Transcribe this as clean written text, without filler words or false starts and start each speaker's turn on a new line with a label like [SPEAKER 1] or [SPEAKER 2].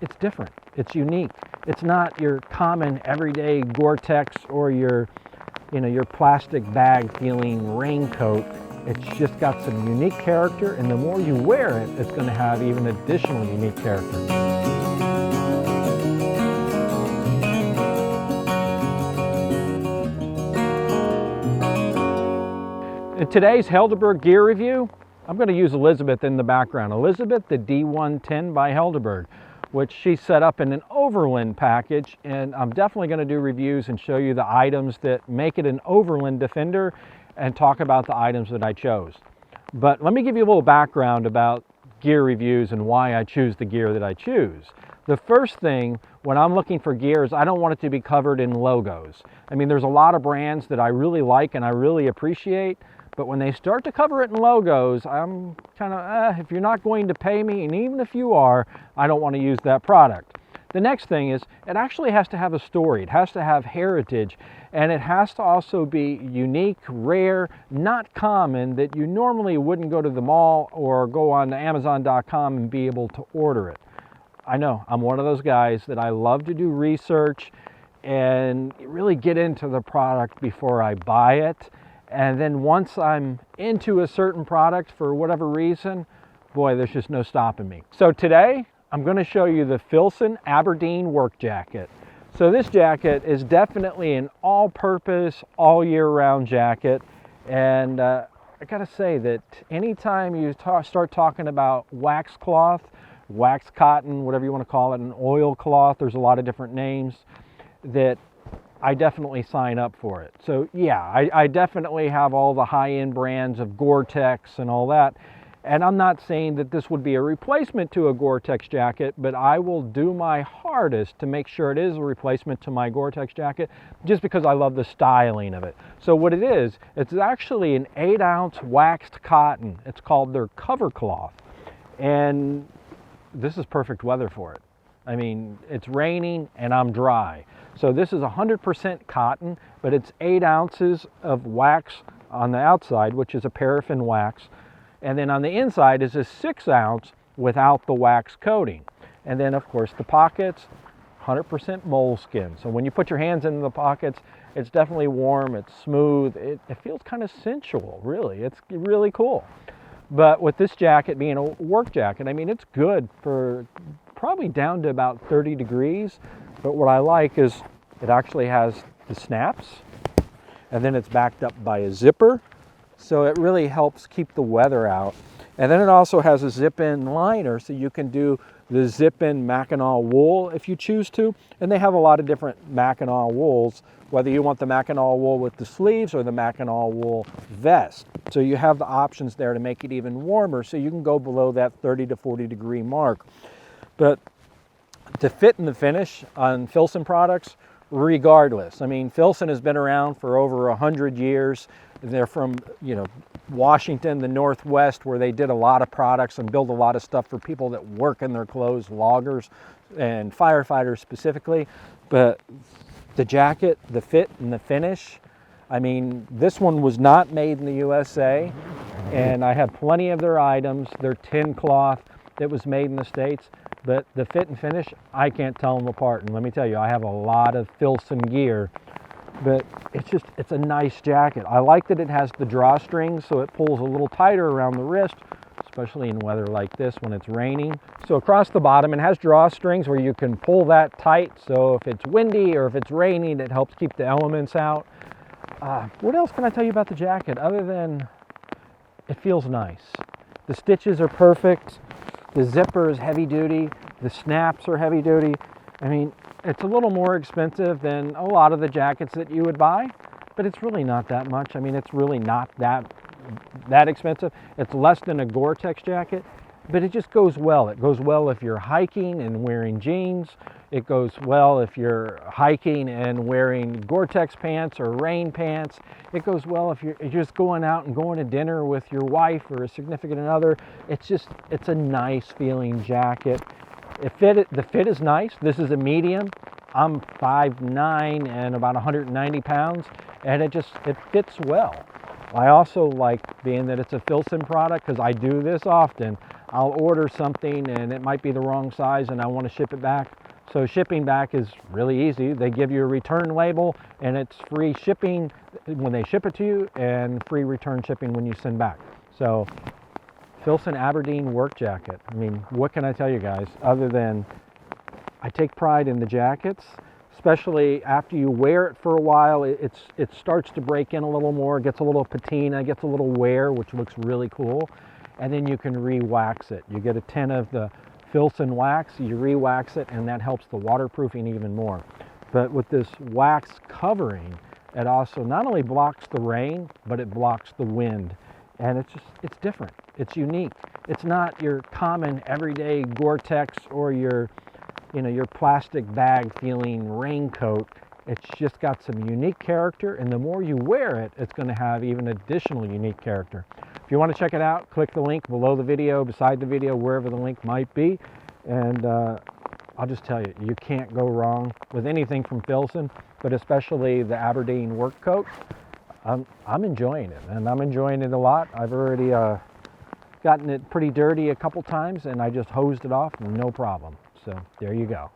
[SPEAKER 1] it's different. It's unique. It's not your common everyday Gore-Tex or your plastic bag feeling raincoat. It's just got some unique character, and the more you wear it, it's going to have even additional unique character. In today's Helderburg Gear review, I'm going to use Elizabeth in the background. Elizabeth, the D110 by Helderburg, which she set up in an Overland package, and I'm definitely going to do reviews and show you the items that make it an Overland Defender and talk about the items that I chose. But let me give you a little background about gear reviews and why I choose the gear that I choose. The first thing, when I'm looking for gear, is I don't want it to be covered in logos. I mean, there's a lot of brands that I really like and I really appreciate, but when they start to cover it in logos, I'm kind of, if you're not going to pay me, and even if you are, I don't want to use that product. The next thing is, it actually has to have a story. It has to have heritage, and it has to also be unique, rare, not common, that you normally wouldn't go to the mall or go on to Amazon.com and be able to order it. I know, I'm one of those guys that I love to do research and really get into the product before I buy it. And then once I'm into a certain product for whatever reason, boy, there's just no stopping me. So today, I'm going to show you the Filson Aberdeen Work Jacket. So this jacket is definitely an all-purpose, all-year-round jacket. And I gotta say that anytime you start talking about wax cloth, wax cotton, whatever you want to call it, an oil cloth, there's a lot of different names, that I definitely sign up for it. So yeah, I definitely have all the high-end brands of Gore-Tex and all that. And I'm not saying that this would be a replacement to a Gore-Tex jacket, but I will do my hardest to make sure it is a replacement to my Gore-Tex jacket, just because I love the styling of it. So what it is, it's actually an 8-ounce waxed cotton. It's called their cover cloth. And this is perfect weather for it. I mean, it's raining and I'm dry. So this is 100% cotton, but it's 8 ounces of wax on the outside, which is a paraffin wax. And then on the inside is a 6-ounce without the wax coating. And then of course the pockets, 100% moleskin. So when you put your hands in the pockets, it's definitely warm, it's smooth, it feels kind of sensual, really. It's really cool. But with this jacket being a work jacket, I mean, it's good for probably down to about 30 degrees. But what I like is it actually has the snaps, and then it's backed up by a zipper. So it really helps keep the weather out. And then it also has a zip-in liner, so you can do the zip-in Mackinaw wool if you choose to. And they have a lot of different Mackinaw wools, whether you want the Mackinaw wool with the sleeves or the Mackinaw wool vest. So you have the options there to make it even warmer, so you can go below that 30 to 40 degree mark. But the fit and the finish on Filson products, regardless. I mean, Filson has been around for over 100 years. They're from, Washington, the Northwest, where they did a lot of products and build a lot of stuff for people that work in their clothes, loggers and firefighters specifically. But the jacket, the fit and the finish, I mean, this one was not made in the USA, and I have plenty of their items. They're tin cloth that was made in the States. But the fit and finish, I can't tell them apart. And let me tell you, I have a lot of Filson gear, but it's a nice jacket. I like that it has the drawstrings, so it pulls a little tighter around the wrist, especially in weather like this when it's raining. So across the bottom, it has drawstrings where you can pull that tight. So if it's windy or if it's raining, it helps keep the elements out. What else can I tell you about the jacket other than it feels nice? The stitches are perfect. The zipper is heavy duty, the snaps are heavy duty. I mean, it's a little more expensive than a lot of the jackets that you would buy, but it's really not that much. I mean, it's really not that expensive. It's less than a Gore-Tex jacket, but it just goes well. It goes well if you're hiking and wearing jeans. It goes well if you're hiking and wearing Gore-Tex pants or rain pants. It goes well if you're just going out and going to dinner with your wife or a significant other. It's a nice feeling jacket. The fit is nice. This is a medium. I'm 5'9" and about 190 pounds, and it fits well. I also like, being that it's a Filson product, because I do this often, I'll order something and it might be the wrong size and I want to ship it back. So shipping back is really easy. They give you a return label and it's free shipping when they ship it to you and free return shipping when you send back. So Filson Aberdeen Work Jacket. I mean, what can I tell you guys other than I take pride in the jackets, especially after you wear it for a while. It starts to break in a little more, gets a little patina, gets a little wear, which looks really cool. And then you can re-wax it. You get a tin of the Filson wax, you re-wax it, and that helps the waterproofing even more. But with this wax covering, it also not only blocks the rain, but it blocks the wind. And it's different. It's unique. It's not your common everyday Gore-Tex or your plastic bag feeling raincoat. It's just got some unique character, and the more you wear it, it's going to have even additional unique character. If you want to check it out, click the link below the video, beside the video, wherever the link might be. And I'll just tell you, you can't go wrong with anything from Filson, but especially the Aberdeen work coat. I'm enjoying it, and I'm enjoying it a lot. I've already gotten it pretty dirty a couple times, and I just hosed it off, no problem. So there you go.